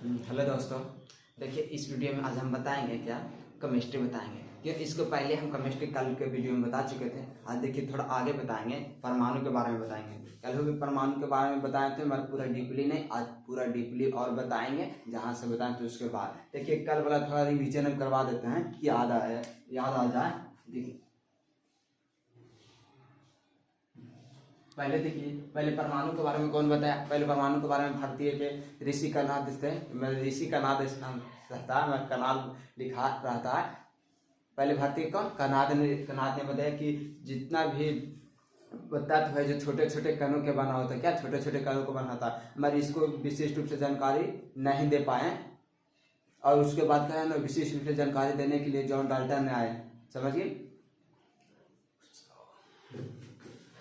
Hello दोस्तों, देखिए इस वीडियो में आज हम बताएंगे क्या केमिस्ट्री बताएंगे। क्यों इसको पहले हम केमिस्ट्री कल के वीडियो में बता चुके थे। आज देखिए थोड़ा आगे बताएंगे, परमाणु के बारे में बताएंगे। कल भी परमाणु के बारे में बताए थे मगर पूरा डीपली नहीं, आज पूरा डीपली और बताएंगे। जहाँ से बताएं तो उसके बाद देखिए कल वाला थोड़ा रिविजन हम करवा देते हैं कि याद आ जाए। देखिए पहले परमाणु के बारे में कौन बताया। पहले परमाणु के बारे में भारतीय के ऋषि कनाद थे। मैं ऋषि कनाद रहता है, मैं कनाद लिखा रहता है। पहले भारतीय कौन कनाद ने बताया कि जितना भी बताया तो है जो छोटे छोटे कणों के बना होता है, क्या छोटे छोटे कणों को बनाता है, मगर इसको विशिष्ट रूप से जानकारी नहीं दे पाए। और उसके बाद क्या है ना, विशिष्ट रूप से जानकारी देने के लिए जॉन डाल्टन ने आए, समझिए।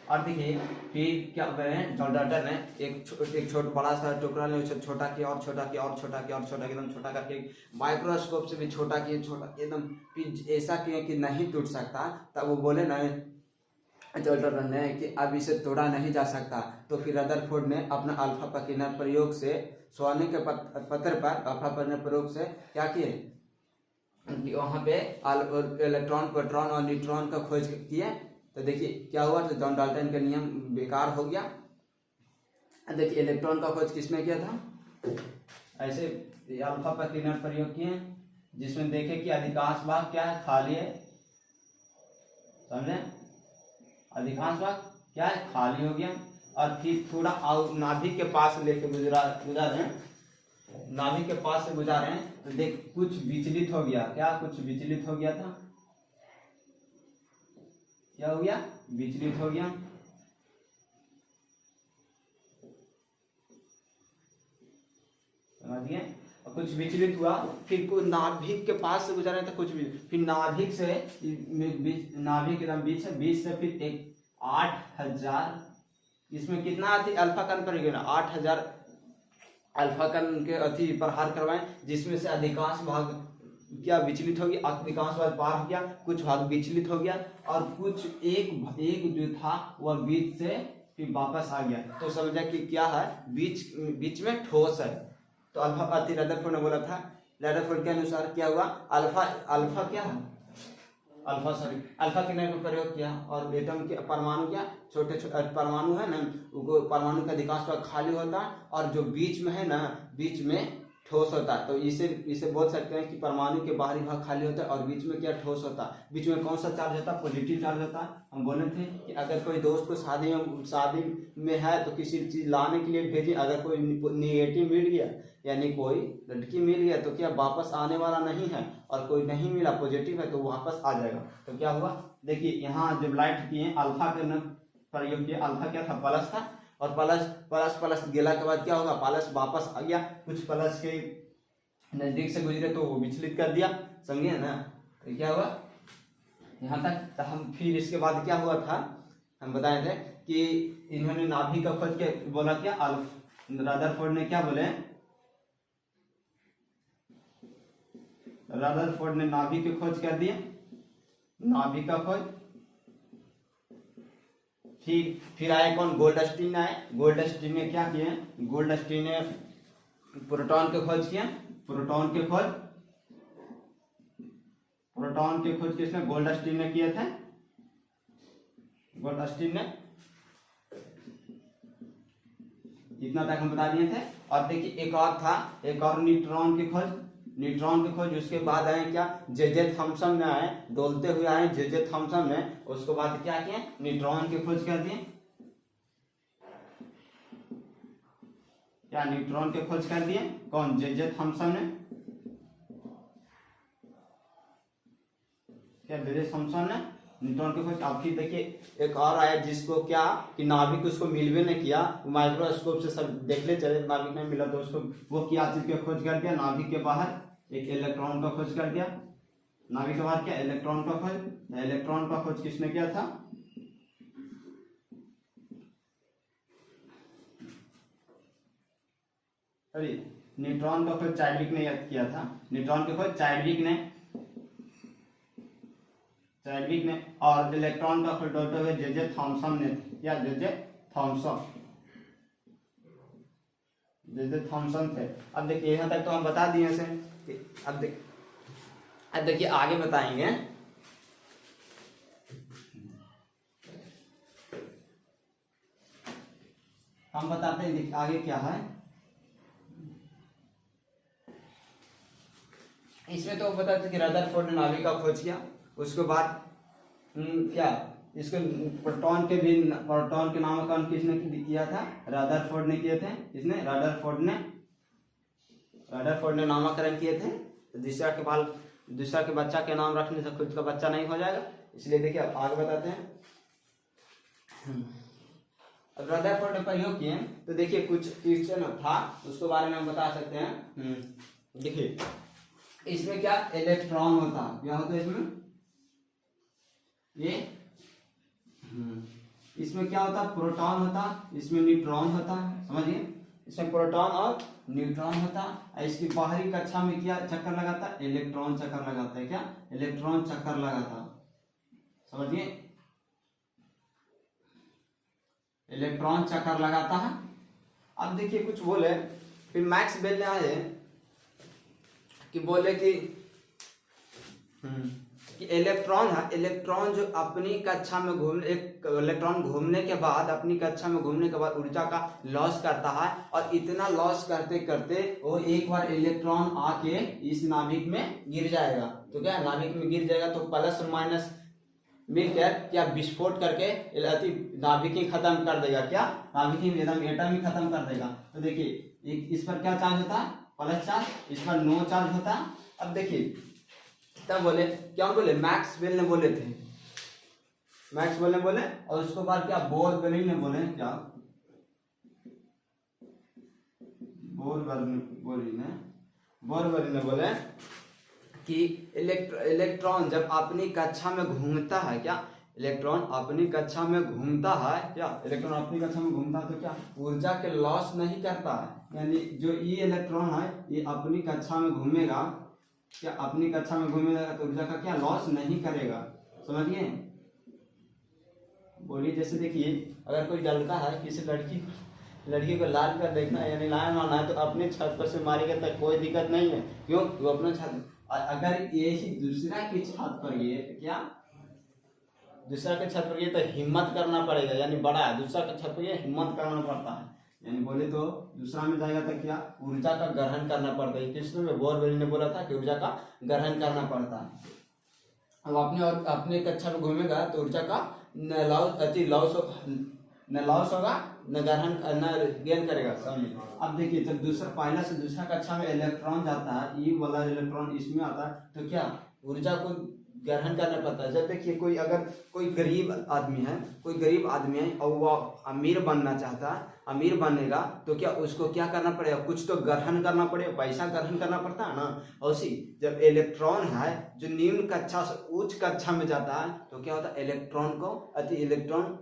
और देखिए फिर क्या कर रहे हैं, जॉन डाल्टन ने एक छोटा बड़ा सा टुकड़ा ने उसे छोटा किया और छोटा किया और छोटा किया और छोटा किया, एकदम छोटा करके माइक्रोस्कोप से भी छोटा किया, छोटा एकदम फिर ऐसा किया कि नहीं टूट सकता। तब वो बोले ना जॉन डाल्टन ने कि अब इसे तोड़ा नहीं जा सकता। तो फिर रदरफोर्ड ने अपना अल्फा पकिनर प्रयोग से सोने के पत्थर पर अल्फा पकिनर प्रयोग से क्या किए, वहाँ पे इलेक्ट्रॉन प्रोटॉन और न्यूट्रॉन का खोज किए। तो देखिए क्या हुआ, तो जॉन डाल्टन का नियम बेकार हो गया। देखिए इलेक्ट्रॉन का खोज किसने किया था, ऐसे अल्फा पकिनर प्रयोग किए, जिसमें देखे कि अधिकांश भाग क्या है, खाली है। समझे, अधिकांश भाग क्या है, खाली हो गया। और फिर थोड़ा नाभिक के पास लेके गुजारे, नाभिक के पास से गुजारे तो देख कुछ विचलित हो गया। क्या कुछ विचलित हो गया था, क्या हो गया, विचलित हो गया। समझ गए, कुछ विचलित हुआ। फिर कुछ नाभिक के पास से गुजरा था कुछ भी, फिर नाभिक से नाभिक एकदम बीच से फिर एक 8000, इसमें कितना थी अल्फा कण पर गया, 8000 अल्फा कण के अति प्रहार करवाए, जिसमें से अधिकांश भाग क्या विचलित हो गया, अधिकांश भाग पार हो गया, कुछ भाग विचलित हो गया और कुछ एक जो था वह बीच से फिर वापस आ गया। तो समझा कि क्या है, बीच में ठोस है। तो अल्फा अति रदरफोर्ड ने बोला था, रदरफोर्ड के अनुसार क्या हुआ, अल्फा क्या है, अल्फा के का प्रयोग किया और एटम के परमाणु क्या छोटे छोटे परमाणु है ना, वो परमाणु का अधिकांश भाग खाली होता है और जो बीच में है ना, बीच में ठोस होता है। तो इसे बोल सकते हैं कि परमाणु के बाहरी भाग खाली होता है और बीच में क्या ठोस होता है। बीच में कौन सा चार्ज होता है, पॉजिटिव चार्ज होता है। हम बोले थे कि अगर कोई दोस्त को शादी में है तो किसी चीज लाने के लिए भेजिए, अगर कोई निगेटिव मिल गया यानी कोई लड़की मिल गया तो क्या वापस आने वाला नहीं है, और कोई नहीं मिला पॉजिटिव है तो वापस आ जाएगा। तो क्या हुआ, देखिए यहाँ जब लाइट किए अल्फा के प्रयोग किया, अल्फा क्या था, प्लस था, और प्लस गेला के बाद क्या होगा, प्लस वापस आ गया, कुछ प्लस के नजदीक से गुजरे तो वो विचलित कर दिया, समझिए ना। तो क्या हुआ यहाँ तक। तो हम फिर इसके बाद क्या हुआ था, हम बताए थे कि इन्होंने नाभिक का खोज के बोला क्या, रदरफोर्ड ने क्या बोले, रदरफोर्ड ने नाभिक की खोज कर दिए, नाभिक का खोज। फिर आए कौन, गोल्डस्टीन आए। गोल्डस्टीन ने क्या किए, गोल्डस्टीन ने प्रोटॉन के खोज किए, प्रोटॉन के खोज किसने, गोल्डस्टीन ने किए थे, गोल्डस्टीन ने। इतना तक हम बता दिए थे। और देखिए एक और था, एक और न्यूट्रॉन की खोज। उसके बाद आए क्या, जे थॉमसन ने आए, डोलते हुए आए जे थॉमसन ने। उसके बाद क्या किए, न्यूट्रॉन की खोज कर दिए, क्या न्यूट्रॉन के खोज कर दिए, कौन, जे थॉमसन ने, क्या जे थॉमसन ने न्यूट्रॉन के खोज। अब फिर देखिए एक और आया जिसको क्या कि नाभिक उसको मिलवे नहीं किया, माइक्रोस्कोप से सब देखले चले, नाभिक नहीं मिला तो उसको वो क्या चीज की खोज कर दिया, नाभिक के बाहर एक इलेक्ट्रॉन का खोज कर दिया, नाभिक के बाहर क्या इलेक्ट्रॉन का खोज। इलेक्ट्रॉन का खोज किसने किया था, सॉरी न्यूट्रॉन का खोज चार्विक ने किया था, न्यूट्रॉन का खोज चार्विक ने, और इलेक्ट्रॉन का खोज डॉक्टर हुए जे थॉमसन ने, या जे थॉमसन, जैसे थॉमसन थे। अब देखिए यहाँ तक तो हम बता दिए से। अब देखिए आगे बताएंगे। हम बताते हैं देखिए आगे क्या है। इसमें तो पता था कि रदरफोर्ड ने नाभिक का खोज किया। उसके बाद क्या इसको प्रोटॉन के नामकरण किसने किया था? रदरफोर्ड ने किए थे। इसने रदरफोर्ड ने नामकरण किए थे। तो दूसरा के बच्चा के नाम रखने से खुद का बच्चा नहीं हो जाएगा, इसलिए देखिए अब आगे बताते हैं। अब रदरफोर्ड ने प्रयोग किए तो देखिए कुछ क्वेश्चन था उसके बारे में हम बता सकते हैं। देखिए इसमें क्या इलेक्ट्रॉन होता, क्या होता है इसमें? ये इसमें क्या होता? प्रोटॉन होता, इसमें न्यूट्रॉन होता, समझिए। इसमें प्रोटॉन और न्यूट्रॉन होता। इसकी बाहरी कक्षा में क्या चक्कर लगाता? इलेक्ट्रॉन चक्कर लगाता है। क्या? इलेक्ट्रॉन चक्कर लगाता, समझिए। इलेक्ट्रॉन चक्कर लगाता है। अब देखिए कुछ बोले, फिर मैक्स बेल ने आए कि बोले कि इलेक्ट्रॉन है, इलेक्ट्रॉन जो अपनी कक्षा में इलेक्ट्रॉन घूमने के बाद अपनी कक्षा में घूमने के बाद ऊर्जा का लॉस करता है, और इतना लॉस करते करते वो एक बार इलेक्ट्रॉन आके इस नाभिक में गिर जाएगा। तो क्या नाभिक में गिर जाएगा तो प्लस और माइनस मिलकर क्या विस्फोट करके नाभिक ही खत्म कर देगा। क्या? नाभिक ही एकदम एटम ही खत्म कर देगा। तो देखिए इस पर क्या चार्ज होता है? Plus charge. इस पर नो चार्ज होता। अब देखिए तब बोले, क्या बोले? मैक्सवेल ने बोले थे, मैक्सवेल ने बोले, और उसके बाद क्या बोरबेरी ने बोले, क्या बोरबेरी ने बोले कि इलेक्ट्रॉन जब अपनी कक्षा में घूमता है, क्या इलेक्ट्रॉन अपनी कक्षा में घूमता है, क्या इलेक्ट्रॉन अपनी कक्षा में घूमता है तो क्या ऊर्जा के लॉस नहीं करता है। यानी जो ये इलेक्ट्रॉन है ये अपनी कक्षा में घूमेगा, क्या अपनी कक्षा में घूमेगा तो ऊर्जा का क्या लॉस नहीं करेगा, समझिए। बोलिए जैसे देखिए अगर कोई लड़का है किसी लड़की को लाल कर देखना है यानी लाल मारना है तो अपने छत पर से मारेगा तो कोई दिक्कत नहीं है। क्यों? वो अपने छत, अगर ये ही दूसरा की छत पर ये तो क्या दूसरा के छत पर ये तो हिम्मत करना पड़ेगा, यानी बड़ा है दूसरा के छत पर ये हिम्मत करना पड़ता है। यानी बोले तो दूसरा में जाएगा तो क्या ऊर्जा का ग्रहण करना पड़ता है। किसने में बोरवेल ने बोला था कि ऊर्जा का ग्रहण करना पड़ता है। अब अपने कक्षा में घूमेगा तो ऊर्जा का न लॉस होगा न ग्रहण न गेन करेगा, समझिए। अब देखिए जब पहला से दूसरा कक्षा में इलेक्ट्रॉन जाता है, ई वाला इलेक्ट्रॉन इसमें आता है तो क्या ऊर्जा को ग्रहण करना पड़ता है। जब देखिए कोई गरीब आदमी है और वो अमीर बनना चाहता है, अमीर बनेगा तो क्या उसको क्या करना पड़ेगा? कुछ तो ग्रहण करना पड़ेगा, पैसा ग्रहण करना पड़ता है ना। और उसी जब इलेक्ट्रॉन है जो निम्न कक्षा से उच्च कक्षा में जाता है तो क्या होता है इलेक्ट्रॉन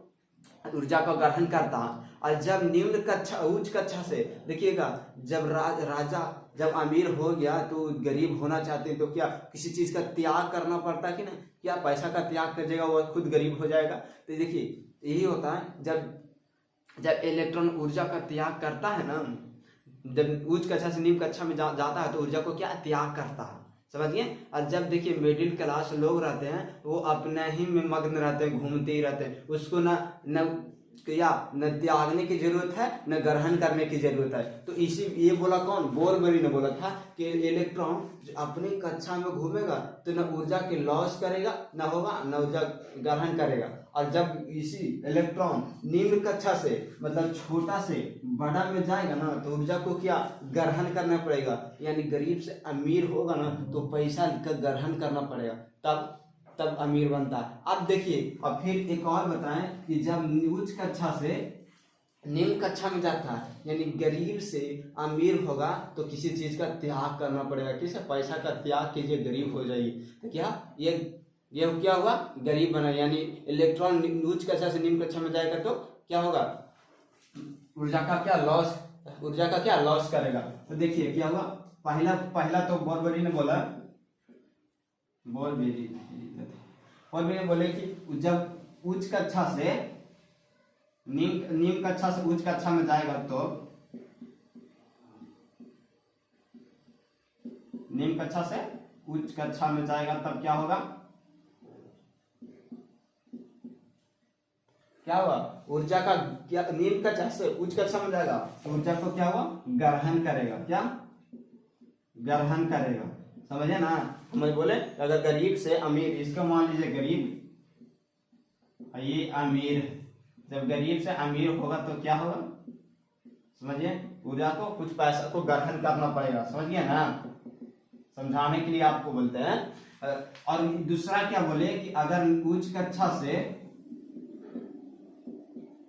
ऊर्जा को ग्रहण करता है। और जब निम्न कक्षा उच्च कक्षा से देखिएगा जब राजा जब अमीर हो गया तो गरीब होना चाहते हैं तो क्या किसी चीज का त्याग करना पड़ता है कि ना, क्या पैसा का त्याग कर जाएगा वो खुद गरीब हो जाएगा। तो देखिए यही होता है जब इलेक्ट्रॉन ऊर्जा का त्याग करता है ना, जब उच्च कक्षा से निम्न कक्षा में जाता है तो ऊर्जा को क्या त्याग करता है, समझिए। और जब देखिए मिडिल क्लास लोग रहते हैं वो अपने ही में मग्न रहते हैं, घूमते ही रहते हैं, उसको न त्यागने की जरूरत है न ग्रहण करने की जरूरत है। तो ये बोला कौन? बोरबेरी ने बोला था कि इलेक्ट्रॉन अपनी कक्षा में घूमेगा तो न ऊर्जा के लॉस करेगा न होगा न ऊर्जा ग्रहण करेगा। और जब इसी इलेक्ट्रॉन निम्न कक्षा से मतलब छोटा से बड़ा में जाएगा ना तो ऊर्जा को क्या ग्रहण करना पड़ेगा, यानी गरीब से अमीर होगा ना तो पैसा का ग्रहण करना पड़ेगा तब अमीर बनता है। अब देखिए अब फिर एक और बताएं कि जब उच्च कक्षा से निम्न कक्षा में जाता है यानी गरीब से अमीर होगा तो किसी चीज का त्याग करना पड़ेगा। किसे? पैसा का त्याग कीजिए गरीब हो जाइए। तो क्या ये क्या हुआ? गरीब बना, यानी इलेक्ट्रॉन उच्च कक्षा से निम्न कक्षा में जाएगा तो क्या होगा ऊर्जा का क्या लॉस करेगा। तो देखिए क्या हुआ, पहला तो बोरबेरी ने बोला बोले कि जब उच्च कक्षा से निम्न कक्षा से उच्च कक्षा में जाएगा तो निम्न कक्षा से उच्च कक्षा में जाएगा तब क्या होगा, क्या हुआ, ऊर्जा का क्या, निम्न कक्षा से उच्च कक्षा में जाएगा तो ऊर्जा को क्या हुआ, ग्रहण करेगा, क्या ग्रहण करेगा, समझे ना। मैं बोले अगर गरीब से अमीर, इसको मान लीजिए गरीब, ये अमीर, जब गरीब से अमीर होगा तो क्या होगा, समझिए, ऊर्जा को कुछ पैसा को ग्रहण करना पड़ेगा, समझिए ना, समझाने के लिए आपको बोलते हैं। और दूसरा क्या बोले कि अगर उच्च कक्षा से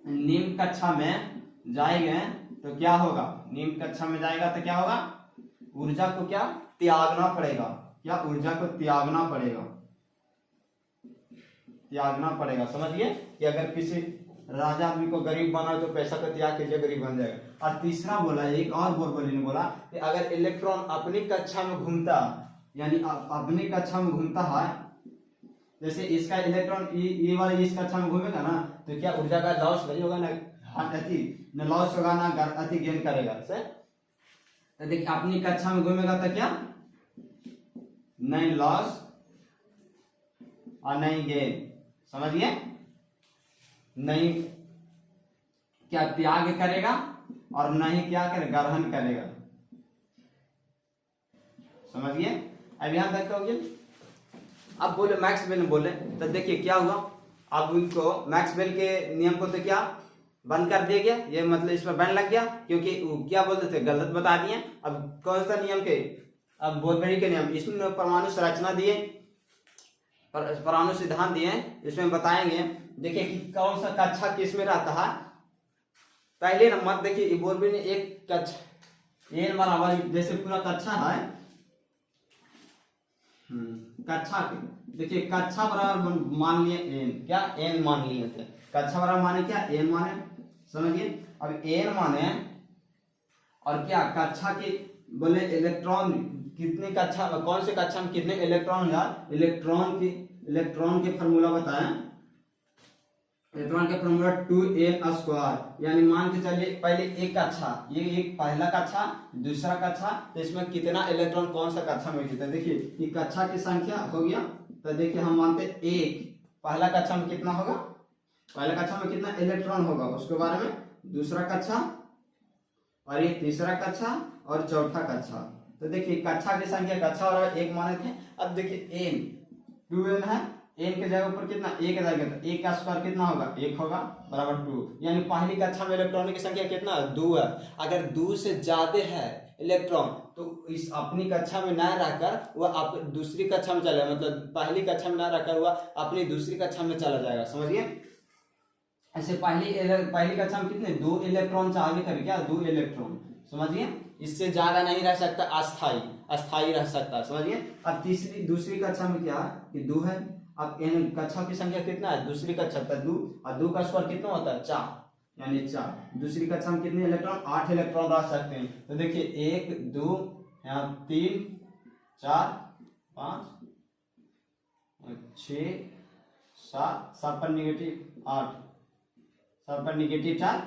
निम्न कक्षा में जाएंगे तो क्या होगा, निम्न कक्षा में जाएगा तो क्या होगा, ऊर्जा को क्या त्यागना पड़ेगा, क्या ऊर्जा को त्यागना पड़ेगा, त्यागना पड़ेगा, समझिए कि अगर किसी राजा आदमी को गरीब बना तो पैसा का त्याग कीजिए, गरीब बन जाएगा। और तीसरा बोला, एक और बोरबोली ने बोला कि अगर इलेक्ट्रॉन अपनी कक्षा में घूमता, यानी अपनी कक्षा में घूमता है, जैसे इसका इलेक्ट्रॉन ये वाला इस कक्षा में घूमेगा ना तो क्या ऊर्जा का लॉस नहीं होगा ना, न लॉस होगा ना अति गेन करेगा, तो देखिए अपनी कक्षा में घूमेगा तो क्या नहीं लॉस और नहीं गेन, समझिए, नहीं क्या त्याग करेगा और नहीं क्या करेगा, ग्रहण करेगा, समझिए। अब यहां तक हो गया। अब बोले मैक्सवेल ने बोले तो देखिए क्या हुआ, अब उनको मैक्सवेल के नियम को तो क्या बंद कर दिया गया, ये मतलब इसमें बैन लग गया, क्योंकि वो क्या बोलते थे गलत बता दिए। अब कौन सा नियम के, अब बोरबेरी के नियम, इसमें परमाणु संरचना दिए, परमाणु सिद्धांत दिए, इसमें बताएंगे। देखिए कि कौन सा कक्षा किस में रहता है। पहले नंबर देखिए बोरबेरी ने एक कक्षा एन बराबर, जैसे पूरा कक्षा है, कक्षा देखिए कक्षा बराबर मान लिए एन, क्या एन मान लिए थे, कक्षा बराबर माने क्या एन माने, समझिए। अब एन माने और क्या कक्षा की बोले इलेक्ट्रॉन कितने कक्षा, कौन से कक्षा में कितने इलेक्ट्रॉन है, इलेक्ट्रॉन के फॉर्मूला बताएं, इलेक्ट्रॉन का फॉर्मूला 2n², यानी मान के चलिए पहले एक कक्षा, ये एक पहला कक्षा दूसरा कक्षा, तो इसमें कितना इलेक्ट्रॉन कौन सा कक्षा में होता है, देखिए ये कक्षा की संख्या हो गया, तो देखिए हम मानते एक, पहला कक्षा में कितना होगा, पहला कक्षा में कितना इलेक्ट्रॉन होगा, उसके बारे में दूसरा कक्षा और ये तीसरा कक्षा और चौथा कक्षा। तो देखिए कक्षा की संख्या कक्षा और एक माने थे। अब देखिए एन 2n है, एन के जगह पर कितना एक जाएगा, तो एक का स्क्वायर कितना होगा, एक होगा बराबर 2, यानी पहली कक्षा में इलेक्ट्रॉन की संख्या कितना 2 है। अगर 2 से ज्यादा है इलेक्ट्रॉन तो इस अपनी कक्षा में न रहकर वह दूसरी कक्षा में चला, मतलब पहली कक्षा में न रहकर वह अपनी दूसरी कक्षा में चला जाएगा, समझिए। ऐसे पहली कक्षा में कितने 2 इलेक्ट्रॉन चाहिए कर, क्या 2 इलेक्ट्रॉन, समझिए, इससे ज्यादा नहीं रह सकता, अस्थाई रह सकता, समझिए। अब दूसरी कक्षा में क्या कि 2 है, अब इन कक्षा की संख्या कितना है, दूसरी कक्षा का 2 और 2 का स्क्वायर कितना होता है 4, यानी 4। दूसरी कक्षा में कितने इलेक्ट्रॉन 8 इलेक्ट्रॉन रह सकते हैं, तो देखिए 1 2 यहाँ 3 4 5 6 7, 7 पर निगेटिव 8, 7 पर निगेटिव 4,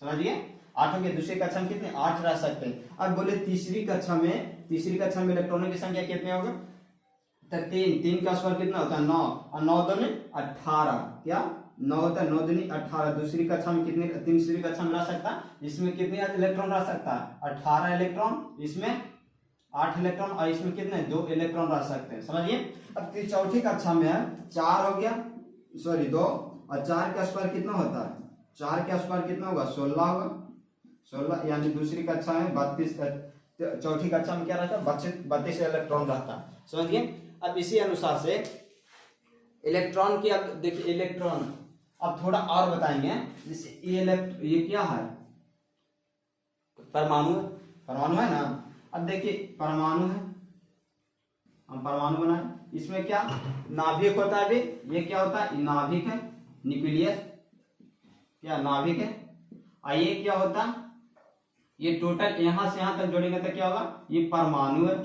समझिए 8 हो गए। दूसरी कक्षा में कितने 8 रह सकते हैं। अब बोले तीसरी कक्षा में इलेक्ट्रॉनों की संख्या कितने होगा, तो 3 का स्क्वायर कितना होता है 9 और 9 दूनी 18, क्या 9 होता है 9 दूनी 18। दूसरी कक्षा में कितने, तीसरी कक्षा में रह सकता है, इसमें कितने इलेक्ट्रॉन रह सकता है 18 इलेक्ट्रॉन, इसमें 8 इलेक्ट्रॉन और इसमें कितने 2 इलेक्ट्रॉन रह सकते हैं, समझिए। अब चौथी कक्षा में है 4 हो गया, सॉरी 2 और 4 का स्क्वायर कितना होता है, 4 का स्क्वायर कितना होगा 16 होगा, 16, यानी दूसरी कक्षा में 32, चौथी कक्षा में क्या रहता है 32 इलेक्ट्रॉन रहता है, समझिए। अब इसी अनुसार से इलेक्ट्रॉन की, अब देखिए इलेक्ट्रॉन अब थोड़ा और बताएंगे, जैसे ये क्या है परमाणु है ना। अब देखिए परमाणु है, हम परमाणु बनाए, इसमें क्या नाभिक होता है, अभी ये क्या होता है नाभिक है, न्यूक्लियस क्या नाभिक है, और ये क्या होता है, ये टोटल यहां से यहां तक जोड़ेंगे तो क्या होगा, ये परमाणु है,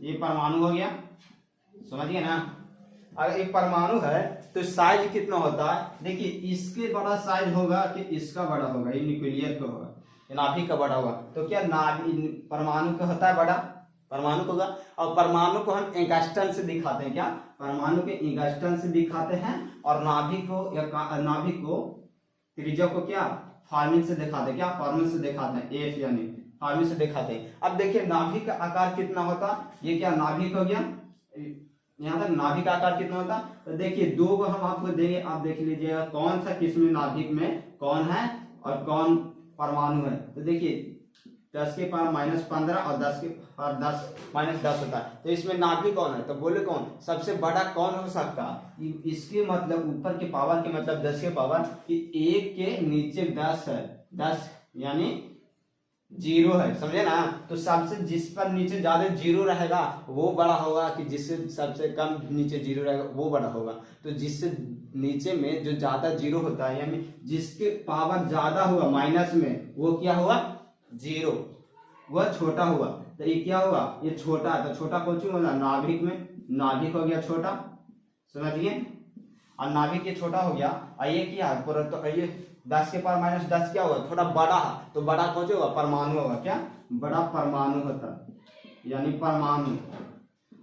ये परमाणु हो गया, समझिए ना। अगर एक परमाणु है तो साइज कितना होता है, देखिए इसके बड़ा साइज होगा कि इसका बड़ा होगा, ये न्यूक्लियस का होगा, नाभिक का बड़ा होगा, तो क्या नाभिक परमाणु का होता है बड़ा, परमाणु होगा। और परमाणु को हम एंगस्ट्रम से दिखाते हैं, क्या परमाणु के एंगस्ट्रम से दिखाते हैं, और नाभिक को या नाभिक को त्रिज्या को क्या फॉर्मूले से दिखाते हैं, क्या फॉर्मूले से दिखाते हैं, एफ यानी फॉर्मूले से दिखाते हैं। अब देखिए नाभिक का आकार कितना होता, ये क्या नाभिक हो गया, यहाँ तक नाभिक का आकार कितना होता। तो देखिए दो को हम आपको देंगे, आप देख लीजिएगा कौन सा किसमें नाभिक में कौन है और कौन परमाणु है। तो देखिए 10 के पावर -15 और 10 के पावर 10 -10 होता है। तो इसमें नाभिक कौन है, तो बोले कौन सबसे बड़ा कौन हो सकता, इसके मतलब ऊपर के पावर के मतलब 10 के पावर कि 1 के नीचे 10 है, 10 यानी 0 है, समझे ना। तो सबसे जिस पर नीचे ज्यादा 0 रहेगा वो बड़ा होगा, कि जिससे सबसे कम नीचे 0 रहेगा वो बड़ा होगा। तो जिससे नीचे में जो ज्यादा 0 होता है यानी जिसके पावर ज्यादा हुआ माइनस में वो क्या हुआ 0, वह छोटा हुआ। तो ये क्या हुआ, ये छोटा है, तो छोटा कौन सी होगा नाभिक में, नाभिक हो गया छोटा, समझिए। और नाभिक ये छोटा हो गया, और ये क्या है तो ये 10 के पावर -10 क्या होगा थोड़ा बड़ा है, तो बड़ा कौन सा होगा परमाणु होगा, क्या बड़ा परमाणु होता है यानी परमाणु।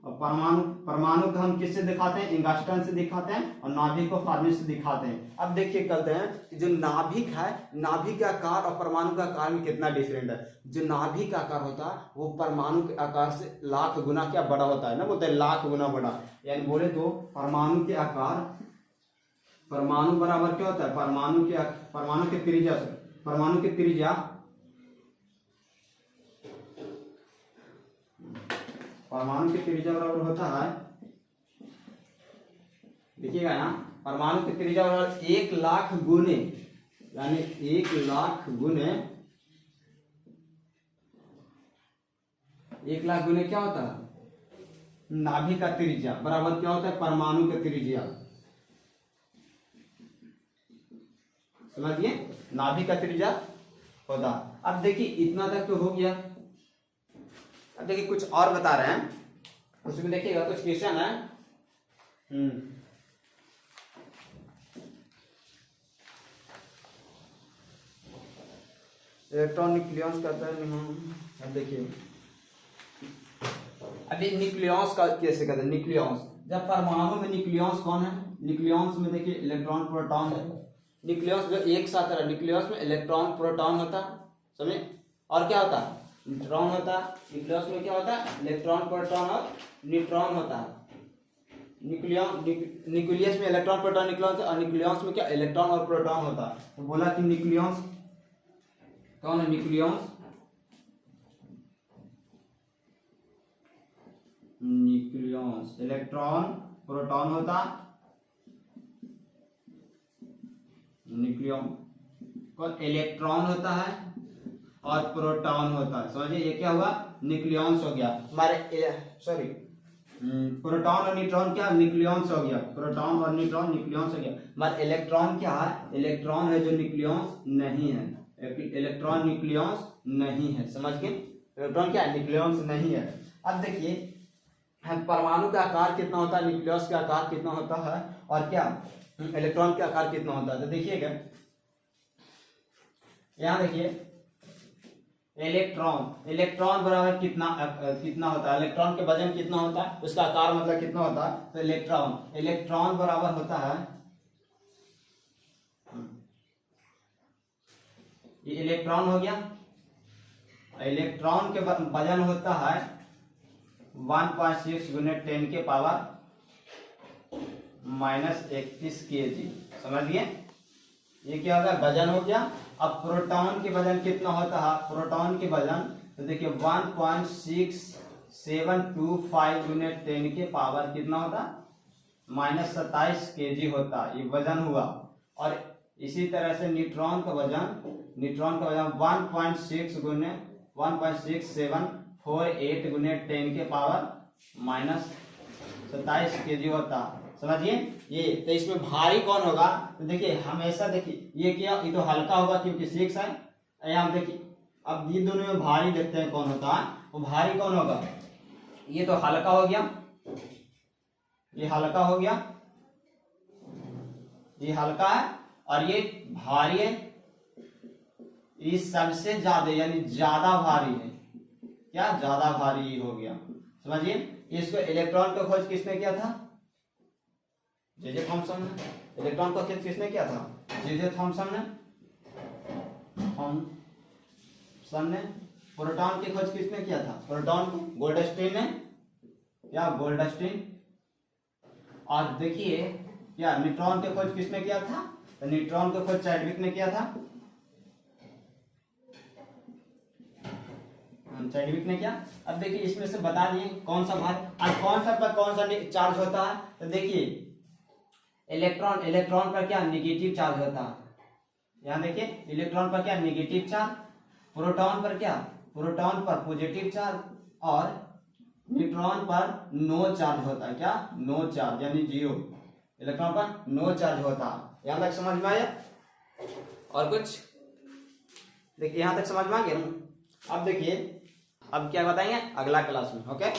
और परमाणु को हम किससे दिखाते हैं, एंगस्ट्रम से दिखाते हैं, और नाभिक को फॉर्मूले से दिखाते हैं। अब देखिए करते हैं कि जो नाभिक है, नाभिक का आकार और परमाणु का आकार में कितना डिफरेंट है। जो नाभिक का आकार होता है वो परमाणु के आकार से लाख गुना क्या बड़ा होता है ना, बोलते हैं लाख गुना बड़ा। यानी बोले तो परमाणु के आकार, परमाणु बराबर क्या होता है, परमाणु के त्रिज्या से, परमाणु की त्रिज्या परमाणु की त्रिज्या बराबर होता है, देखिएगा यहाँ परमाणु की त्रिज्या बराबर 1 लाख गुने, यानी 1 लाख गुने 1 लाख गुने क्या होता है नाभिक का त्रिज्या बराबर क्या होता है परमाणु का त्रिज्या, समझिए नाभिक का त्रिज्या होता। अब देखिए इतना तक तो हो गया। अब देखिए कुछ और बता रहे हैं, उसमें देखिएगा कुछ क्वेश्चन है। इलेक्ट्रॉन न्यूक्लियस कहता है। अब देखिए अभी न्यूक्लियस का कैसे कहते हैं, न्यूक्लियस जब परमाणु में न्यूक्लियस कौन है, न्यूक्लियस में देखिए इलेक्ट्रॉन प्रोटॉन है। न्यूक्लियस जो एक साथ है, न्यूक्लियस में इलेक्ट्रॉन प्रोटॉन होता है, समझे, और क्या होता है न्यूट्रॉन होता है। न्यूक्लियस में क्या होता है इलेक्ट्रॉन प्रोटॉन और न्यूट्रॉन होता है। न्यूक्लियस में इलेक्ट्रॉन प्रोटॉन न्यूक्लियस, और न्यूक्लियस में क्या इलेक्ट्रॉन और प्रोटॉन होता है। तो बोला कि न्यूक्लियस कौन है, न्यूक्लियस इलेक्ट्रॉन प्रोटॉन होता, न्यूक्लियस कौन इलेक्ट्रॉन होता है और प्रोटॉन होता है, समझिए ये क्या हुआ न्यूक्लियस हो गया हमारे, सॉरी प्रोटॉन और न्यूट्रॉन क्या न्यूक्लियस हो गया, प्रोटॉन और न्यूट्रॉन न्यूक्लियस हो गया। हमारे इलेक्ट्रॉन क्या है, इलेक्ट्रॉन है जो न्यूक्लियस नहीं है, इलेक्ट्रॉन न्यूक्लियस नहीं है, समझ गए, इलेक्ट्रॉन क्या है न्यूक्लियस नहीं है। अब देखिए परमाणु का आकार कितना होता है, न्यूक्लियस का आकार कितना होता है, और क्या इलेक्ट्रॉन का आकार कितना होता है। तो देखिएगा यहाँ देखिए इलेक्ट्रॉन बराबर कितना होता है, इलेक्ट्रॉन के वजन कितना होता है, उसका आकार मतलब कितना होता है। तो इलेक्ट्रॉन बराबर होता है, ये इलेक्ट्रॉन हो गया, इलेक्ट्रॉन के वजन होता है 1.6 गुने 10 के पावर -31 kg, समझिए ये क्या होगा वजन हो गया। अब प्रोटॉन के वजन कितना होता है, प्रोटॉन के वजन तो देखिए 1.6725 गुने 10 के पावर कितना होता -27 kg होता, ये वजन हुआ। और इसी तरह से न्यूट्रॉन का वजन 1.6 गुने 1.6748 गुने 10 के पावर -27 kg होता, समझिए ये। तो इसमें भारी कौन होगा, तो देखिए हमेशा देखिए ये क्या, ये तो हल्का होगा क्योंकि 6 है। यहाँ देखिए अब ये दोनों में भारी देखते हैं कौन होता है, वो भारी कौन होगा, ये तो हल्का हो गया, ये हल्का हो गया, ये हल्का है, और ये भारी है, ये सबसे ज्यादा यानी ज्यादा भारी है, क्या ज्यादा भारी हो गया। समझिए, इसको इलेक्ट्रॉन का खोज किसने किया था? जे थॉमसन ने। इलेक्ट्रॉन का खोज किसने किया था? जे थॉमसन ने। थॉमसन ने। प्रोटॉन की खोज किसने किया था? प्रोटॉन को गोल्डस्टीन ने, या गोल्डस्टीन। और देखिए क्या न्यूट्रॉन की खोज किसने किया था? तो न्यूट्रॉन की खोज चैडविक ने किया था। चैडविक ने किया। अब देखिए इसमें से बता दिए कौन सा भार और कौन सा पर कौन सा चार्ज होता है। तो देखिए इलेक्ट्रॉन पर क्या निगेटिव चार्ज होता है। यहाँ देखिए इलेक्ट्रॉन पर क्या निगेटिव चार्ज, प्रोटॉन पर क्या, प्रोटॉन पर पॉजिटिव चार्ज और न्यूट्रॉन पर नो चार्ज होता है। क्या? नो चार्ज यानी जीरो। इलेक्ट्रॉन पर नो चार्ज होता है। यहाँ तक समझ में आया? और कुछ? देखिए यहाँ तक समझ में आ गया ना। अब देखिए अब क्या बताएंगे अगला क्लास में। ओके।